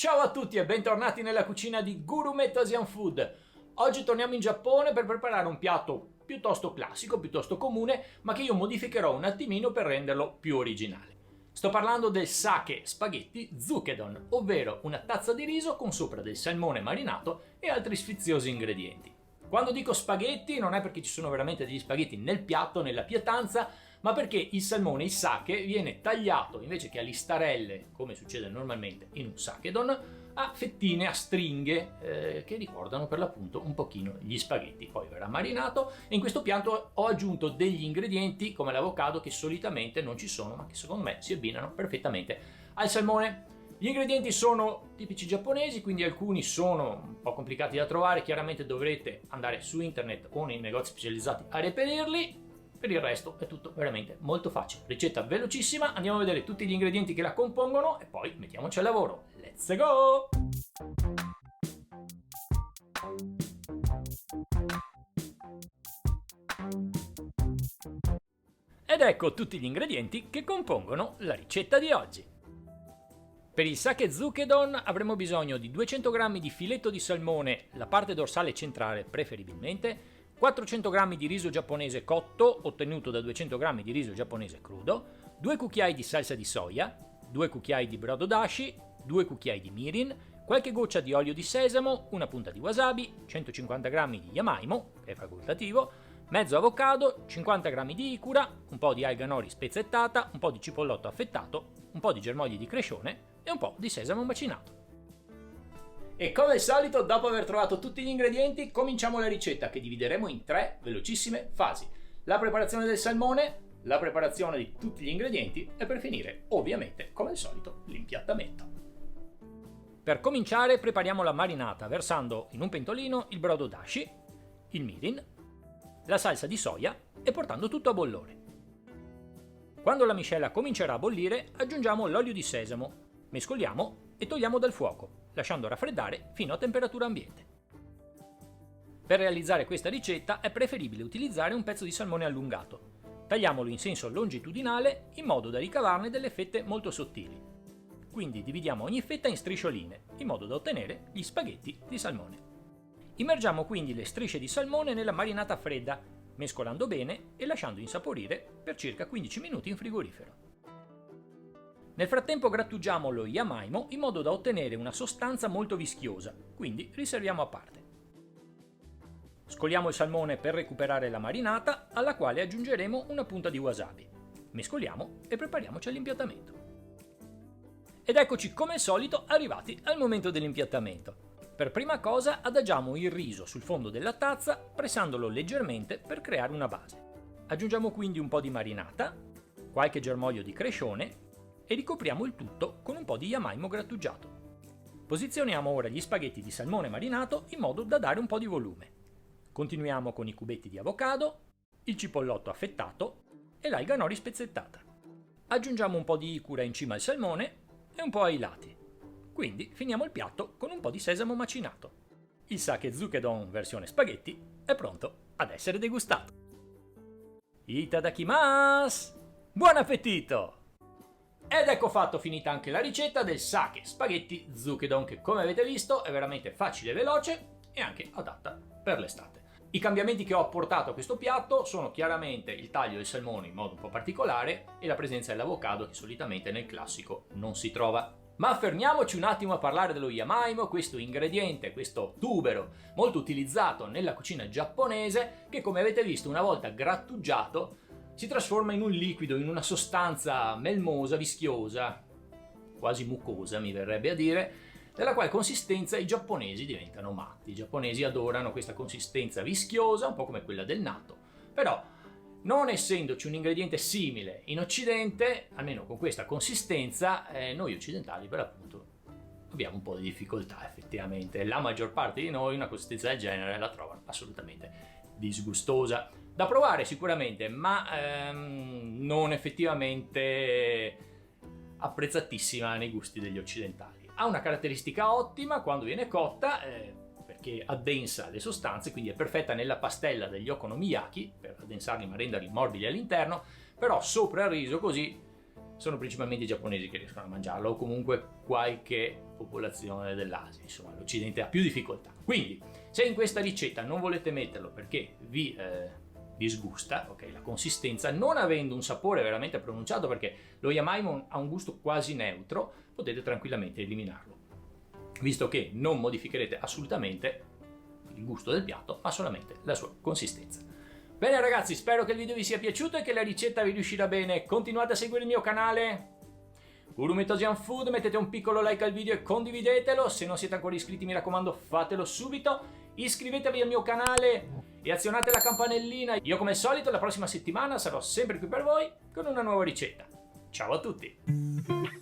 Ciao a tutti e bentornati nella cucina di Gurumet Asian Food. Oggi torniamo in Giappone per preparare un piatto piuttosto classico, piuttosto comune, ma che io modificherò un attimino per renderlo più originale. Sto parlando del sake spaghetti zukedon, ovvero una tazza di riso con sopra del salmone marinato e altri sfiziosi ingredienti. Quando dico spaghetti non è perché ci sono veramente degli spaghetti nel piatto, nella pietanza, ma perché il salmone, il sake, viene tagliato invece che a listarelle, come succede normalmente in un sakedon, a fettine, a stringhe che ricordano per l'appunto un pochino gli spaghetti. Poi verrà marinato e in questo piatto ho aggiunto degli ingredienti come l'avocado che solitamente non ci sono, ma che secondo me si abbinano perfettamente al salmone. Gli ingredienti sono tipici giapponesi, quindi alcuni sono un po' complicati da trovare, chiaramente dovrete andare su internet o nei negozi specializzati a reperirli. Per il resto è tutto veramente molto facile. Ricetta velocissima, andiamo a vedere tutti gli ingredienti che la compongono e poi mettiamoci al lavoro. Let's go! Ed ecco tutti gli ingredienti che compongono la ricetta di oggi. Per il sake zukedon avremo bisogno di 200 g di filetto di salmone, la parte dorsale centrale preferibilmente, 400 g di riso giapponese cotto, ottenuto da 200 g di riso giapponese crudo, 2 cucchiai di salsa di soia, 2 cucchiai di brodo dashi, 2 cucchiai di mirin, qualche goccia di olio di sesamo, una punta di wasabi, 150 g di yamaimo, che è facoltativo, mezzo avocado, 50 g di ikura, un po' di alga nori spezzettata, un po' di cipollotto affettato, un po' di germogli di crescione e un po' di sesamo macinato. E come al solito, dopo aver trovato tutti gli ingredienti, cominciamo la ricetta che divideremo in 3 velocissime fasi. La preparazione del salmone, la preparazione di tutti gli ingredienti e per finire, ovviamente, come al solito, l'impiattamento. Per cominciare prepariamo la marinata versando in un pentolino il brodo dashi, il mirin, la salsa di soia e portando tutto a bollore. Quando la miscela comincerà a bollire, aggiungiamo l'olio di sesamo, mescoliamo e togliamo dal fuoco, lasciando raffreddare fino a temperatura ambiente. Per realizzare questa ricetta è preferibile utilizzare un pezzo di salmone allungato. Tagliamolo in senso longitudinale in modo da ricavarne delle fette molto sottili. Quindi dividiamo ogni fetta in striscioline, in modo da ottenere gli spaghetti di salmone. Immergiamo quindi le strisce di salmone nella marinata fredda, mescolando bene e lasciando insaporire per circa 15 minuti in frigorifero. Nel frattempo grattugiamo lo yamaimo in modo da ottenere una sostanza molto vischiosa, quindi riserviamo a parte. Scoliamo il salmone per recuperare la marinata, alla quale aggiungeremo una punta di wasabi. Mescoliamo e prepariamoci all'impiattamento. Ed eccoci come al solito arrivati al momento dell'impiattamento. Per prima cosa adagiamo il riso sul fondo della tazza pressandolo leggermente per creare una base. Aggiungiamo quindi un po' di marinata, qualche germoglio di crescione e ricopriamo il tutto con un po' di yamaimo grattugiato. Posizioniamo ora gli spaghetti di salmone marinato in modo da dare un po' di volume. Continuiamo con i cubetti di avocado, il cipollotto affettato e l'alga nori spezzettata. Aggiungiamo un po' di ikura in cima al salmone e un po' ai lati. Quindi finiamo il piatto con un po' di sesamo macinato. Il sake zukedon versione spaghetti è pronto ad essere degustato. Itadakimasu! Buon appetito! Ed ecco fatto, finita anche la ricetta del sake spaghetti zukedon che come avete visto è veramente facile e veloce e anche adatta per l'estate. I cambiamenti che ho apportato a questo piatto sono chiaramente il taglio del salmone in modo un po' particolare e la presenza dell'avocado che solitamente nel classico non si trova. Ma fermiamoci un attimo a parlare dello yamaimo, questo ingrediente, questo tubero molto utilizzato nella cucina giapponese che come avete visto una volta grattugiato si trasforma in un liquido, in una sostanza melmosa, vischiosa, quasi mucosa mi verrebbe a dire, della quale consistenza i giapponesi diventano matti. I giapponesi adorano questa consistenza vischiosa, un po' come quella del natto, però non essendoci un ingrediente simile in Occidente, almeno con questa consistenza, noi occidentali per l'appunto abbiamo un po' di difficoltà effettivamente. La maggior parte di noi una consistenza del genere la trovano assolutamente disgustosa. Da provare sicuramente, ma non effettivamente apprezzatissima nei gusti degli occidentali. Ha una caratteristica ottima quando viene cotta, perché addensa le sostanze, quindi è perfetta nella pastella degli okonomiyaki, per addensarli ma renderli morbidi all'interno, però sopra il riso così sono principalmente i giapponesi che riescono a mangiarlo, o comunque qualche popolazione dell'Asia, insomma l'Occidente ha più difficoltà. Quindi se in questa ricetta non volete metterlo perché vi disgusta, ok, la consistenza, non avendo un sapore veramente pronunciato, perché lo Yamaimon ha un gusto quasi neutro, potete tranquillamente eliminarlo, visto che non modificherete assolutamente il gusto del piatto, ma solamente la sua consistenza. Bene ragazzi, spero che il video vi sia piaciuto e che la ricetta vi riuscirà bene. Continuate a seguire il mio canale Gurumets Asian Food, mettete un piccolo like al video e condividetelo. Se non siete ancora iscritti, mi raccomando, fatelo subito. Iscrivetevi al mio canale e azionate la campanellina. Io come al solito la prossima settimana sarò sempre qui per voi con una nuova ricetta. Ciao a tutti!